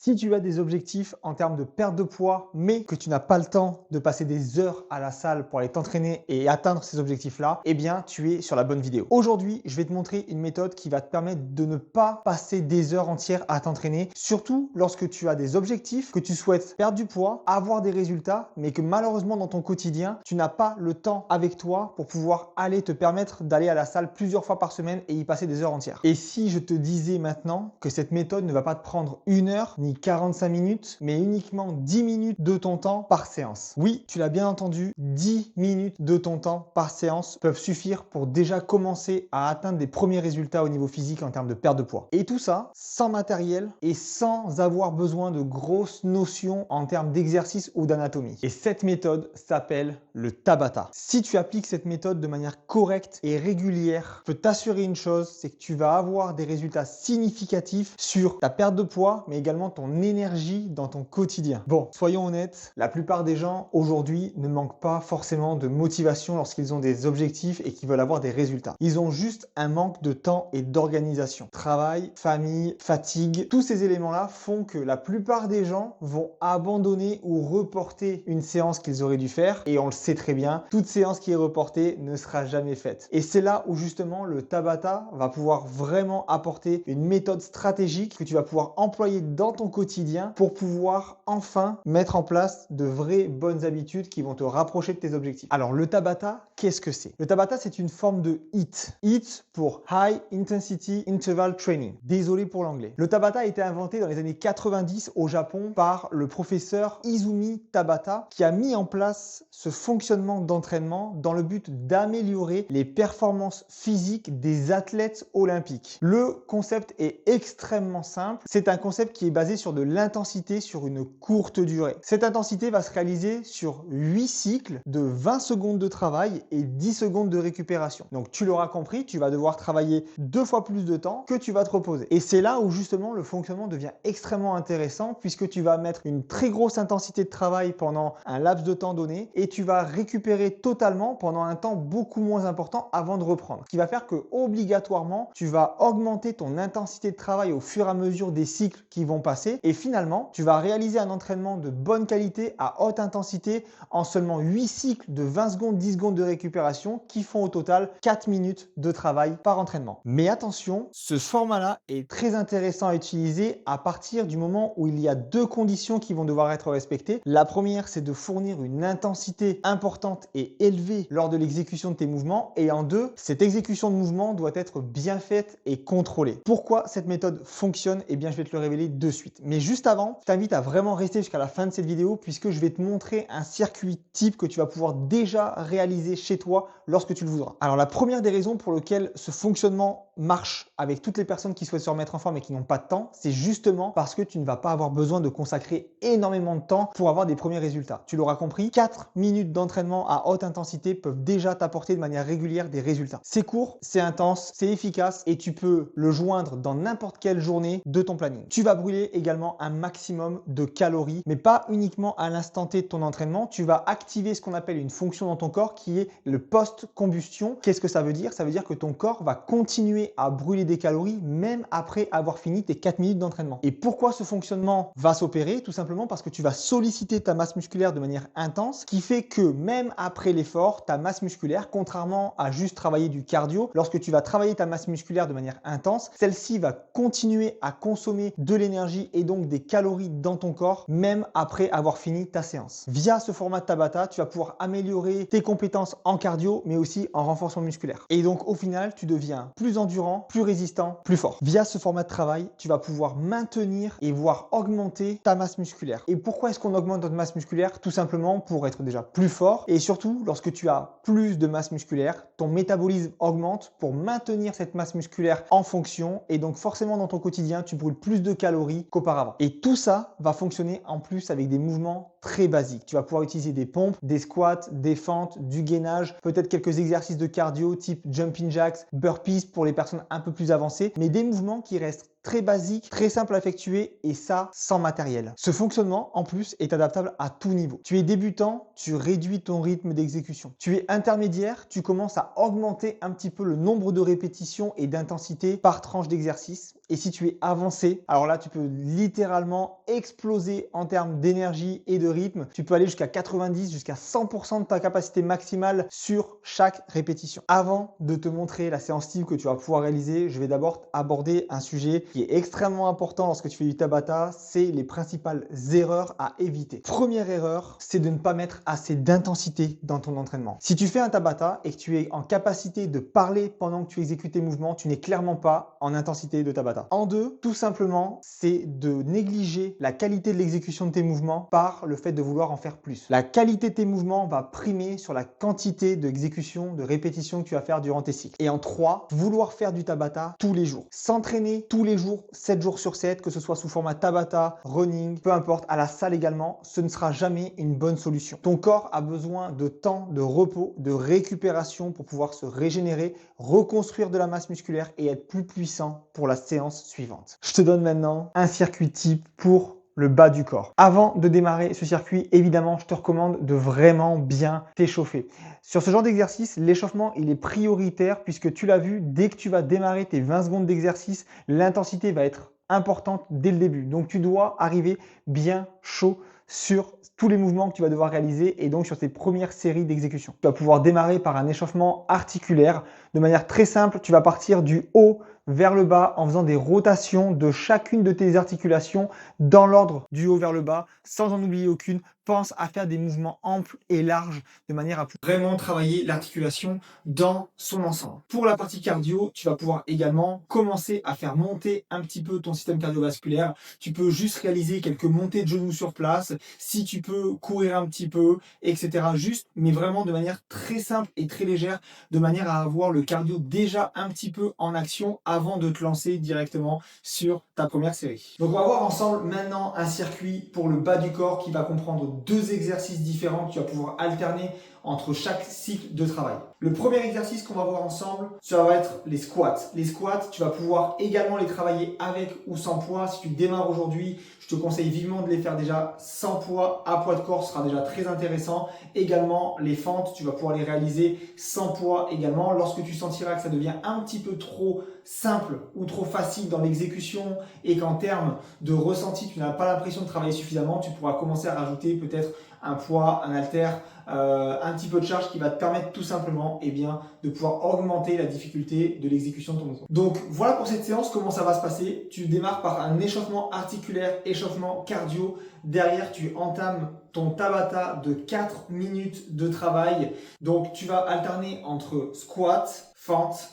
Si tu as des objectifs en termes de perte de poids, mais que tu n'as pas le temps de passer des heures à la salle pour aller t'entraîner et atteindre ces objectifs-là, eh bien, tu es sur la bonne vidéo. Aujourd'hui, je vais te montrer une méthode qui va te permettre de ne pas passer des heures entières à t'entraîner, surtout lorsque tu as des objectifs, que tu souhaites perdre du poids, avoir des résultats, mais que malheureusement dans ton quotidien, tu n'as pas le temps avec toi pour pouvoir aller te permettre d'aller à la salle plusieurs fois par semaine et y passer des heures entières. Et si je te disais maintenant que cette méthode ne va pas te prendre 1 heure ni 45 minutes, mais uniquement 10 minutes de ton temps par séance. Oui, tu l'as bien entendu, 10 minutes de ton temps par séance peuvent suffire pour déjà commencer à atteindre des premiers résultats au niveau physique en termes de perte de poids. Et tout ça sans matériel et sans avoir besoin de grosses notions en termes d'exercice ou d'anatomie. Et cette méthode s'appelle le Tabata. Si tu appliques cette méthode de manière correcte et régulière, je peux t'assurer une chose, c'est que tu vas avoir des résultats significatifs sur ta perte de poids, mais également ton énergie dans ton quotidien. Bon, soyons honnêtes, la plupart des gens aujourd'hui ne manquent pas forcément de motivation lorsqu'ils ont des objectifs et qu'ils veulent avoir des résultats. Ils ont juste un manque de temps et d'organisation. Travail, famille, fatigue, tous ces éléments-là font que la plupart des gens vont abandonner ou reporter une séance qu'ils auraient dû faire. Et on le sait très bien, toute séance qui est reportée ne sera jamais faite. Et c'est là où justement le Tabata va pouvoir vraiment apporter une méthode stratégique que tu vas pouvoir employer dans ton quotidien pour pouvoir enfin mettre en place de vraies bonnes habitudes qui vont te rapprocher de tes objectifs. Alors le Tabata, qu'est-ce que c'est? Le Tabata, c'est une forme de HIIT. HIIT pour High Intensity Interval Training. Désolé pour l'anglais. Le Tabata a été inventé dans les années 90 au Japon par le professeur Izumi Tabata qui a mis en place ce fonctionnement d'entraînement dans le but d'améliorer les performances physiques des athlètes olympiques. Le concept est extrêmement simple. C'est un concept qui est basé sur de l'intensité sur une courte durée. Cette intensité va se réaliser sur 8 cycles de 20 secondes de travail et 10 secondes de récupération. Donc tu l'auras compris, tu vas devoir travailler 2 fois plus de temps que tu vas te reposer. Et c'est là où justement le fonctionnement devient extrêmement intéressant puisque tu vas mettre une très grosse intensité de travail pendant un laps de temps donné et tu vas récupérer totalement pendant un temps beaucoup moins important avant de reprendre. Ce qui va faire que obligatoirement, tu vas augmenter ton intensité de travail au fur et à mesure des cycles qui vont passer et finalement, tu vas réaliser un entraînement de bonne qualité à haute intensité en seulement 8 cycles de 20 secondes, 10 secondes de récupération qui font au total 4 minutes de travail par entraînement. Mais attention, ce format-là est très intéressant à utiliser à partir du moment où il y a 2 conditions qui vont devoir être respectées. La première, c'est de fournir une intensité importante et élevée lors de l'exécution de tes mouvements et en 2, cette exécution de mouvement doit être bien faite et contrôlée. Pourquoi cette méthode fonctionne? Eh bien, je vais te le révéler de suite. Mais juste avant, je t'invite à vraiment rester jusqu'à la fin de cette vidéo puisque je vais te montrer un circuit type que tu vas pouvoir déjà réaliser chez toi lorsque tu le voudras. Alors, la première des raisons pour lesquelles ce fonctionnement marche avec toutes les personnes qui souhaitent se remettre en forme et qui n'ont pas de temps, c'est justement parce que tu ne vas pas avoir besoin de consacrer énormément de temps pour avoir des premiers résultats. Tu l'auras compris, 4 minutes d'entraînement à haute intensité peuvent déjà t'apporter de manière régulière des résultats. C'est court, c'est intense, c'est efficace et tu peux le joindre dans n'importe quelle journée de ton planning. Tu vas brûler également un maximum de calories, mais pas uniquement à l'instant T de ton entraînement. Tu vas activer ce qu'on appelle une fonction dans ton corps qui est le post-combustion. Qu'est-ce que ça veut dire? Ça veut dire que ton corps va continuer à brûler des calories même après avoir fini tes 4 minutes d'entraînement. Et pourquoi ce fonctionnement va s'opérer? Tout simplement parce que tu vas solliciter ta masse musculaire de manière intense, ce qui fait que même après l'effort, ta masse musculaire, contrairement à juste travailler du cardio, lorsque tu vas travailler ta masse musculaire de manière intense, celle-ci va continuer à consommer de l'énergie et donc des calories dans ton corps, même après avoir fini ta séance. Via ce format de Tabata, tu vas pouvoir améliorer tes compétences en cardio, mais aussi en renforcement musculaire. Et donc, au final, tu deviens plus endurant, plus résistant, plus fort. Via ce format de travail, tu vas pouvoir maintenir et voire augmenter ta masse musculaire. Et pourquoi est-ce qu'on augmente notre masse musculaire? Tout simplement pour être déjà plus fort. Et surtout, lorsque tu as plus de masse musculaire, ton métabolisme augmente pour maintenir cette masse musculaire en fonction. Et donc, forcément, dans ton quotidien, tu brûles plus de calories qu'auparavant. Et tout ça va fonctionner en plus avec des mouvements très basiques. Tu vas pouvoir utiliser des pompes, des squats, des fentes, du gainage, peut-être quelques exercices de cardio type jumping jacks, burpees pour les personnes un peu plus avancées, mais des mouvements qui restent très basique, très simple à effectuer et ça sans matériel. Ce fonctionnement en plus est adaptable à tout niveau. Tu es débutant, tu réduis ton rythme d'exécution. Tu es intermédiaire, tu commences à augmenter un petit peu le nombre de répétitions et d'intensité par tranche d'exercice. Et si tu es avancé, alors là tu peux littéralement exploser en termes d'énergie et de rythme. Tu peux aller jusqu'à 90, jusqu'à 100% de ta capacité maximale sur chaque répétition. Avant de te montrer la séance type que tu vas pouvoir réaliser, je vais d'abord aborder un sujet qui est extrêmement important lorsque tu fais du Tabata, c'est les principales erreurs à éviter. Première erreur, c'est de ne pas mettre assez d'intensité dans ton entraînement. Si tu fais un Tabata et que tu es en capacité de parler pendant que tu exécutes tes mouvements, tu n'es clairement pas en intensité de Tabata. En deux, tout simplement, c'est de négliger la qualité de l'exécution de tes mouvements par le fait de vouloir en faire plus. La qualité de tes mouvements va primer sur la quantité d'exécution, de répétition que tu vas faire durant tes cycles. Et en trois, vouloir faire du Tabata tous les jours. S'entraîner tous les jours, 7 jours sur 7, que ce soit sous format Tabata, running, peu importe, à la salle également, ce ne sera jamais une bonne solution. Ton corps a besoin de temps, de repos, de récupération pour pouvoir se régénérer, reconstruire de la masse musculaire et être plus puissant pour la séance suivante. Je te donne maintenant un circuit type pour le bas du corps. Avant de démarrer ce circuit, évidemment, je te recommande de vraiment bien t'échauffer. Sur ce genre d'exercice, l'échauffement, il est prioritaire puisque tu l'as vu, dès que tu vas démarrer tes 20 secondes d'exercice, l'intensité va être importante dès le début. Donc, tu dois arriver bien chaud sur tous les mouvements que tu vas devoir réaliser et donc sur tes premières séries d'exécution. Tu vas pouvoir démarrer par un échauffement articulaire. De manière très simple, tu vas partir du haut vers le bas en faisant des rotations de chacune de tes articulations dans l'ordre du haut vers le bas sans en oublier aucune. Pense à faire des mouvements amples et larges de manière à vraiment travailler l'articulation dans son ensemble. Pour la partie cardio, tu vas pouvoir également commencer à faire monter un petit peu ton système cardiovasculaire. Tu peux juste réaliser quelques montées de genoux sur place, si tu peux courir un petit peu, etc. Juste, mais vraiment de manière très simple et très légère, de manière à avoir le cardio déjà un petit peu en action avant de te lancer directement sur ta première série. Donc on va voir ensemble maintenant un circuit pour le bas du corps qui va comprendre 2 exercices différents que tu vas pouvoir alterner entre chaque cycle de travail. Le premier exercice qu'on va voir ensemble, ça va être les squats. Les squats, tu vas pouvoir également les travailler avec ou sans poids. Si tu démarres aujourd'hui, je te conseille vivement de les faire déjà sans poids, à poids de corps, ce sera déjà très intéressant. Également, les fentes, tu vas pouvoir les réaliser sans poids également. Lorsque tu sentiras que ça devient un petit peu trop simple ou trop facile dans l'exécution et qu'en termes de ressenti, tu n'as pas l'impression de travailler suffisamment, tu pourras commencer à rajouter peut-être un poids, un haltère, un petit peu de charge qui va te permettre tout simplement de pouvoir augmenter la difficulté de l'exécution de ton mouvement. Donc voilà pour cette séance, comment ça va se passer. Tu démarres par un échauffement articulaire, échauffement cardio. Derrière, tu entames ton Tabata de 4 minutes de travail. Donc tu vas alterner entre squat, fente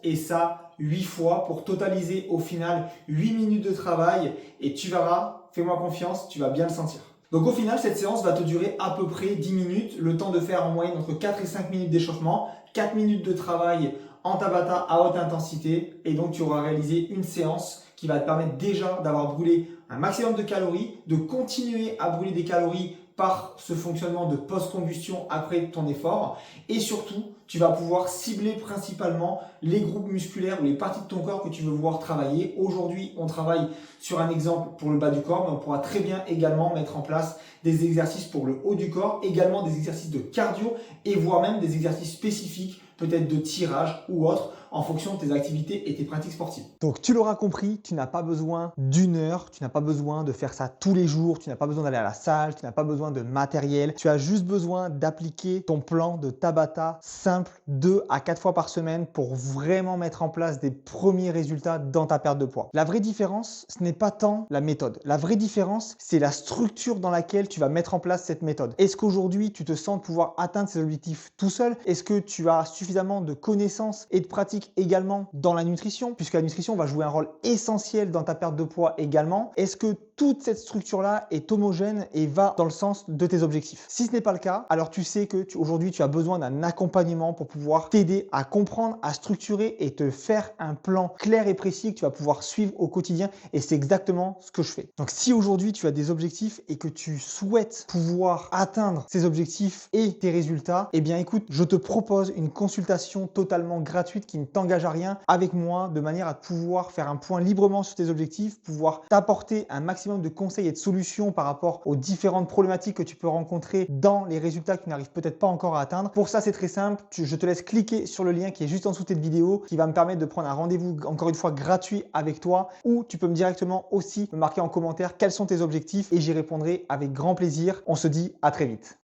et ça 8 fois pour totaliser au final 8 minutes de travail et tu verras, fais-moi confiance, tu vas bien le sentir. Donc au final, cette séance va te durer à peu près 10 minutes, le temps de faire en moyenne entre 4 et 5 minutes d'échauffement, 4 minutes de travail en Tabata à haute intensité et donc tu auras réalisé une séance qui va te permettre déjà d'avoir brûlé un maximum de calories, de continuer à brûler des calories par ce fonctionnement de post-combustion après ton effort et surtout, tu vas pouvoir cibler principalement les groupes musculaires ou les parties de ton corps que tu veux voir travailler. Aujourd'hui, on travaille sur un exemple pour le bas du corps, mais on pourra très bien également mettre en place des exercices pour le haut du corps, également des exercices de cardio et voire même des exercices spécifiques, peut-être de tirage ou autre, en fonction de tes activités et tes pratiques sportives. Donc tu l'auras compris, tu n'as pas besoin d'une heure, tu n'as pas besoin de faire ça tous les jours, tu n'as pas besoin d'aller à la salle, tu n'as pas besoin de matériel, tu as juste besoin d'appliquer ton plan de Tabata simple 2 à 4 fois par semaine pour vraiment mettre en place des premiers résultats dans ta perte de poids. La vraie différence, ce n'est pas tant la méthode. La vraie différence, c'est la structure dans laquelle tu vas mettre en place cette méthode. Est-ce qu'aujourd'hui, tu te sens de pouvoir atteindre ces objectifs tout seul? Est-ce que tu as suffisamment de connaissances et de pratiques également dans la nutrition, puisque la nutrition va jouer un rôle essentiel dans ta perte de poids également? Est-ce que toute cette structure-là est homogène et va dans le sens de tes objectifs. Si ce n'est pas le cas, alors tu sais que aujourd'hui, tu as besoin d'un accompagnement pour pouvoir t'aider à comprendre, à structurer et te faire un plan clair et précis que tu vas pouvoir suivre au quotidien. Et c'est exactement ce que je fais. Donc, si aujourd'hui, tu as des objectifs et que tu souhaites pouvoir atteindre ces objectifs et tes résultats, eh bien, écoute, je te propose une consultation totalement gratuite qui ne t'engage à rien avec moi de manière à pouvoir faire un point librement sur tes objectifs, pouvoir t'apporter un maximum de conseils et de solutions par rapport aux différentes problématiques que tu peux rencontrer dans les résultats que tu n'arrives peut-être pas encore à atteindre. Pour ça, c'est très simple. Je te laisse cliquer sur le lien qui est juste en dessous de cette vidéo qui va me permettre de prendre un rendez-vous encore une fois gratuit avec toi, ou tu peux me directement aussi me marquer en commentaire quels sont tes objectifs et j'y répondrai avec grand plaisir. On se dit à très vite.